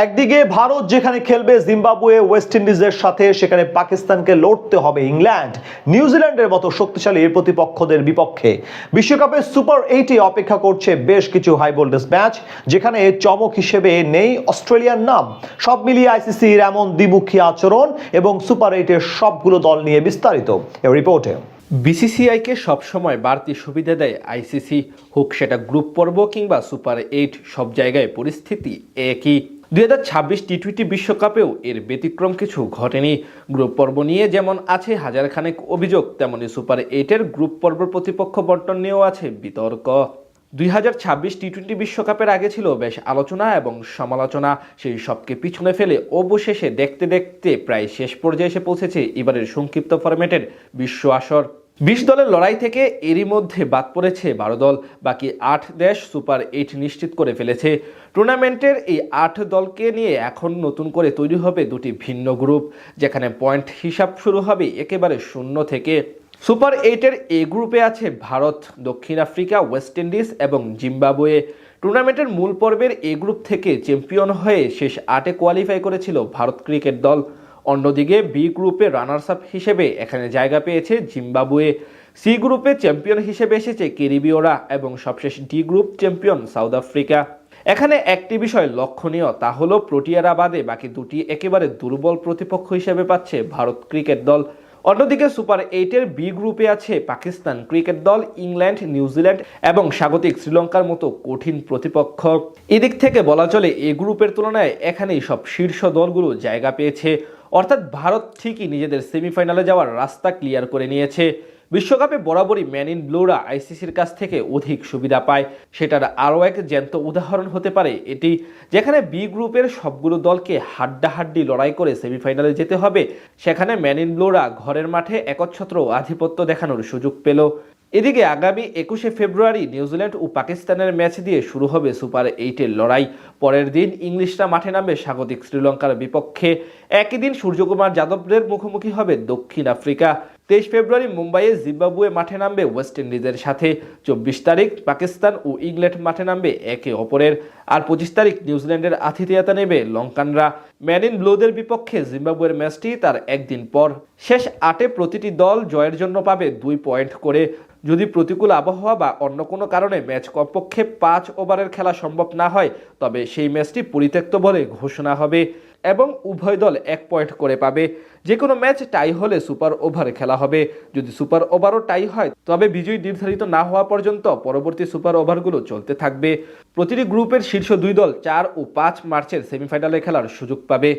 একদিকে ভারত যেখানে খেলবে জিম্বাবুয়ে ওয়েস্ট ইন্ডিজের সাথে, সেখানে পাকিস্তানকে লড়তে হবে ইংল্যান্ড নিউজিল্যান্ডের মতো শক্তিশালী প্রতিপক্ষদের বিপক্ষে। বিশ্বকাপের সুপার 8-এ অপেক্ষা করছে বেশ কিছু হাই ভোল্টেজ ম্যাচ, যেখানে চমক হিসেবে নেই অস্ট্রেলিয়ার নাম। সব মিলিয়ে আইসিসির এমন দ্বিমুখী আচরণ এবং সুপার 8-এর সবগুলো দল নিয়ে বিস্তারিত এই রিপোর্টে। বিসিসিআইকে সবসময় বাড়তি সুবিধা দেয় আইসিসি, হোক সেটা গ্রুপ পর্ব কিংবা সুপার 8, সব জায়গায় পরিস্থিতি একই। 2026 টি-20 বিশ্বকাপেও এর ব্যতিক্রম কিছু ঘটেনি। গ্রুপ পর্ব নিয়ে যেমন আছে হাজারখানেক অভিযোগ, তেমনি সুপার 8-এর গ্রুপ পর্ব প্রতিপক্ষ বন্টন নিয়েও আছে বিতর্ক। 2026 টি-20 বিশ্বকাপের আগে ছিল বেশ আলোচনা এবং সমালোচনা, সেই সবকে পিছনে ফেলে অবশেষে দেখতে দেখতে প্রায় শেষ পর্যায়ে এসে পৌঁছেছে এবারের সংক্ষিপ্ত ফরম্যাটের বিশ্ব আসর। 20 দলের লড়াই থেকে এরই মধ্যে বাদ পড়েছে 12 দল, বাকি 8 দেশ সুপার 8 নিশ্চিত করে ফেলেছে। টুর্নামেন্টের এই 8 দলকে নিয়ে এখন নতুন করে তৈরি হবে দুটি ভিন্ন গ্রুপ, যেখানে পয়েন্ট হিসাব শুরু হবে একেবারে শূন্য থেকে। সুপার 8-এর এ গ্রুপে আছে ভারত, দক্ষিণ আফ্রিকা, ওয়েস্ট ইন্ডিজ এবং জিম্বাবুয়ে। টুর্নামেন্টের মূল পর্বের এ গ্রুপ থেকে চ্যাম্পিয়ন হয়ে শেষ 8-এ কোয়ালিফাই করেছিল ভারত ক্রিকেট দল। অন্যদিকে বি গ্রুপে রানার্স আপ হিসেবে এখানে জায়গা পেয়েছে জিম্বাবুয়ে। সি গ্রুপে চ্যাম্পিয়ন হিসেবে এসেছে ক্যারিবীয়রা এবং সবশেষ D group champion south Africa. এখানে একটি বিষয় লক্ষণীয়, তা হলো প্রোটিয়ারা বাদে বাকি দুটি একেবারে দুর্বল প্রতিপক্ষ হিসেবে পাচ্ছে ভারত ক্রিকেট দল। অন্যদিকে সুপার 8-এর বি গ্রুপে আছে পাকিস্তান ক্রিকেট দল, ইংল্যান্ড, নিউজিল্যান্ড এবং স্বাগতিক শ্রীলঙ্কার মতো কঠিন প্রতিপক্ষ। এদিক থেকে বলা চলে এই গ্রুপের তুলনায় এখানেই সব শীর্ষ দলগুলো জায়গা পেয়েছে, অর্থাৎ ভারত ঠিকই নিজেদের সেমিফাইনালে যাওয়ার রাস্তা ক্লিয়ার করে নিয়েছে। বিশ্বকাপে বরাবরই ম্যান ইন ব্লুরা আইসিসির কাছ থেকে অধিক সুবিধা পায়, সেটার আরও এক জ্যান্ত উদাহরণ হতে পারে এটি, যেখানে বি গ্রুপের সবগুলো দলকে হাড্ডাহাড্ডি লড়াই করে সেমিফাইনালে যেতে হবে, সেখানে ম্যান ইন ব্লুরা ঘরের মাঠে একচ্ছত্র আধিপত্য দেখানোর সুযোগ পেল। এদিকে আগামী 21শে ফেব্রুয়ারি নিউজিল্যান্ড ও পাকিস্তানের ম্যাচ দিয়ে শুরু হবে সুপার 8-এর লড়াই। পরের দিন ইংলিশরা মাঠে নামবে স্বাগতিক শ্রীলঙ্কার বিপক্ষে। একই দিন সূর্যকুমার যাদবদের মুখোমুখি হবে দক্ষিণ আফ্রিকা। 23 ফেব্রুয়ারি মুম্বাইয়ে জিম্বাবুয়ে মাঠে নামবে ওয়েস্ট ইন্ডিজের সাথে। 24 তারিখ পাকিস্তান ও ইংল্যান্ড মাঠে নামবে একে অপরের। আর 25 তারিখ নিউজিল্যান্ডের আতিথেয়তা নেবে লঙ্কানরা। ম্যান ইন ব্লুদের বিপক্ষে জিম্বাবুয়ের ম্যাচটি তার একদিন পর। শেষ 8-এ প্রতিটি দল জয়ের জন্য পাবে 2 পয়েন্ট করে। যদি প্রতিকূল আবহাওয়া বা অন্য কোনো কারণে ম্যাচ কমপক্ষে 5 ওভারের খেলা সম্ভব না হয়, তবে সেই ম্যাচটি পরিত্যক্ত বলে ঘোষণা হবে এবং উভয় দল 1 পয়েন্ট করে পাবে। যে কোনো ম্যাচ টাই হলে সুপার ওভারে খেলা হবে। যদি সুপার ওভারও টাই হয়, তবে বিজয়ী নির্ধারিত না হওয়া পর্যন্ত পরবর্তী সুপার ওভারগুলো চলতে থাকবে। প্রতিটি গ্রুপের শীর্ষ 2 দল 4 ও 5 মার্চের সেমিফাইনালে খেলার সুযোগ পাবে।